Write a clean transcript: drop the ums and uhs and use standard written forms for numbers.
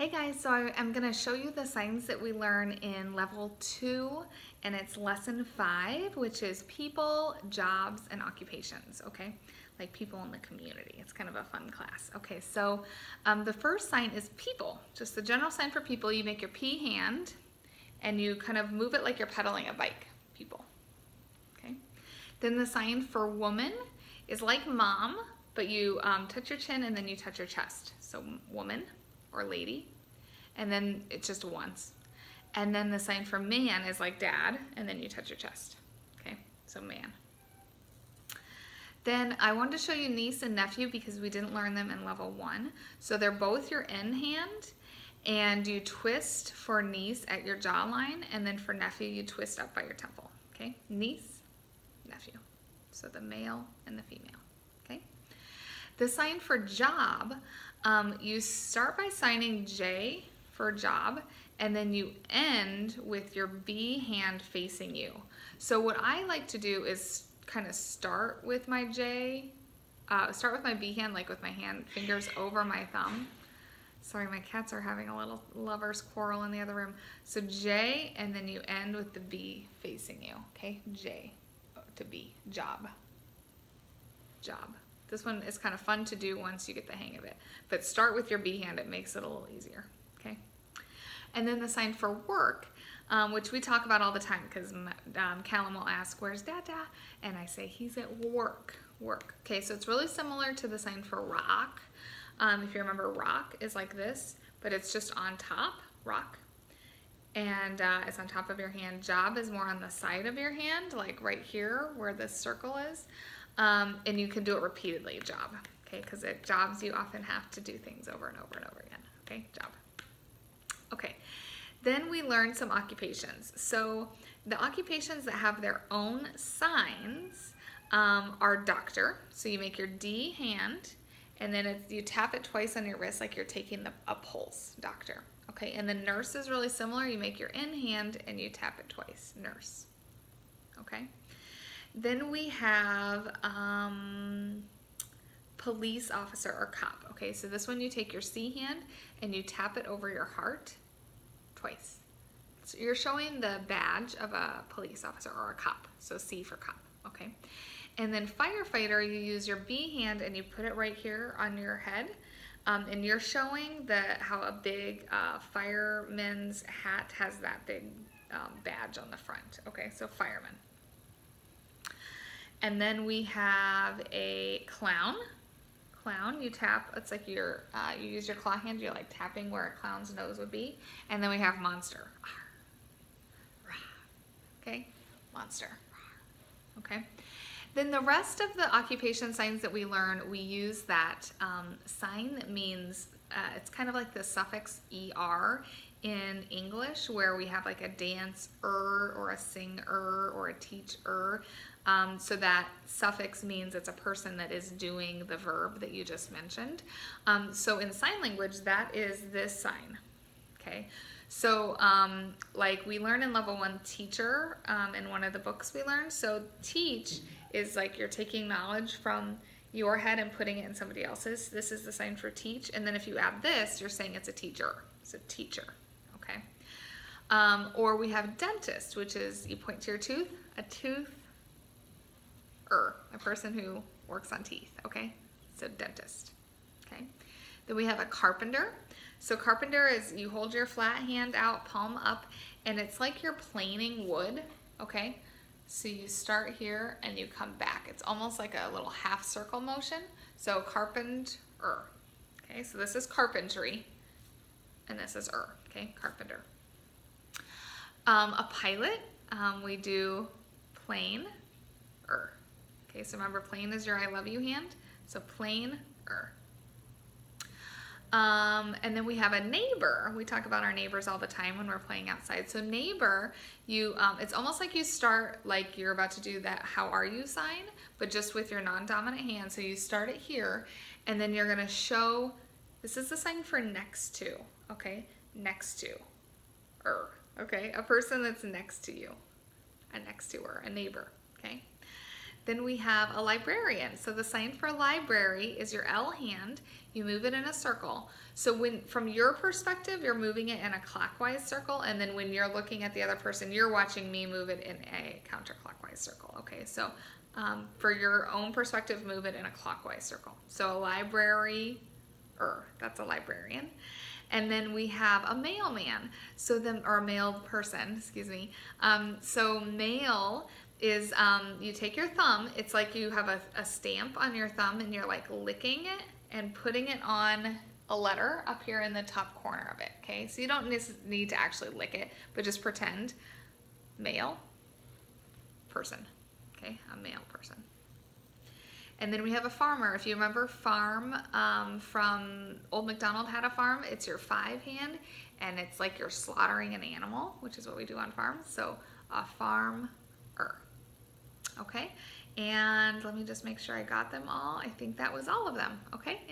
Hey guys, so I'm going to show you the signs that we learn in level 2, and it's lesson 5, which is people, jobs, and occupations, okay? Like people in the community. It's kind of a fun class. Okay, so the first sign is people. Just the general sign for people. You make your P hand, and you kind of move it like you're pedaling a bike, people, okay? Then the sign for woman is like mom, but you touch your chin and then you touch your chest. So woman or lady, and then it's just once. And then the sign for man is like dad, and then you touch your chest. Okay, so man. Then I wanted to show you niece and nephew because we didn't learn them in level 1. So they're both your in hand, and you twist for niece at your jawline, and then for nephew you twist up by your temple. Okay, niece, nephew. So the male and the female. Okay. The sign for job, you start by signing J for job, and then you end with your B hand facing you. So what I like to do is kind of start with my J, start with my B hand, like with my fingers over my thumb. Sorry, my cats are having a little lovers quarrel in the other room. So J, and then you end with the B facing you, okay? J to B, job, job. This one is kind of fun to do once you get the hang of it. But start with your B hand, it makes it a little easier, okay? And then the sign for work, which we talk about all the time because Callum will ask, where's Dada? And I say, he's at work, work. Okay, so it's really similar to the sign for rock. If you remember, rock is like this, but it's just on top, rock. And it's on top of your hand. Job is more on the side of your hand, like right here where this circle is. And you can do it repeatedly, job, okay? Because at jobs, you often have to do things over and over and over again, okay? Job. Okay, then we learn some occupations. So the occupations that have their own signs are doctor. So you make your D hand, and then you tap it twice on your wrist like you're taking a pulse, doctor. Okay, and then nurse is really similar. You make your in hand and you tap it twice, nurse. Okay. Then we have police officer or cop. Okay, so this one you take your C hand and you tap it over your heart twice. So you're showing the badge of a police officer or a cop. So C for cop, okay? And then firefighter, you use your B hand and you put it right here on your head. And you're showing how a big fireman's hat has that big badge on the front. Okay, so fireman. And then we have a clown. Clown, you tap, it's like you use your claw hand, you're like tapping where a clown's nose would be. And then we have monster. Okay, monster. Okay. Then the rest of the occupation signs that we learn, we use that sign that means, it's kind of like the suffix ER in English, where we have like a dancer or a singer or a teacher. So that suffix means it's a person that is doing the verb that you just mentioned. So in sign language, that is this sign, okay? So like we learn in level 1 teacher in one of the books we learned. So teach is like you're taking knowledge from your head and putting it in somebody else's. This is the sign for teach. And then if you add this, you're saying it's a teacher. It's a teacher, okay? Or we have dentist, which is you point to your tooth, a tooth, a person who works on teeth, okay? So dentist, okay? Then we have a carpenter. So carpenter is you hold your flat hand out, palm up, and it's like you're planing wood, okay? So you start here and you come back. It's almost like a little half circle motion. So carpenter, okay? So this is carpentry, and this is okay? Carpenter. A pilot, we do plane, okay, so remember plane is your I love you hand. So plane, and then we have a neighbor. We talk about our neighbors all the time when we're playing outside. So neighbor, it's almost like you start like you're about to do that how are you sign, but just with your non-dominant hand. So you start it here, and then you're gonna show, this is the sign for next to, okay? Next to, okay? A person that's next to you, a next to her, a neighbor, okay? Then we have a librarian. So the sign for library is your L hand. You move it in a circle. So when, from your perspective, you're moving it in a clockwise circle, and then when you're looking at the other person, you're watching me move it in a counterclockwise circle. Okay, so for your own perspective, move it in a clockwise circle. So a library, that's a librarian. And then we have a mailman, or a mail person, excuse me. So mail is, you take your thumb, it's like you have a stamp on your thumb and you're like licking it and putting it on a letter up here in the top corner of it, okay? So you don't need to actually lick it, but just pretend. Mail, person, okay? A mail person. And then we have a farmer. If you remember farm from Old MacDonald Had a Farm, it's your 5 hand, and it's like you're slaughtering an animal, which is what we do on farms. So a farmer. Okay, and let me just make sure I got them all. I think that was all of them. Okay.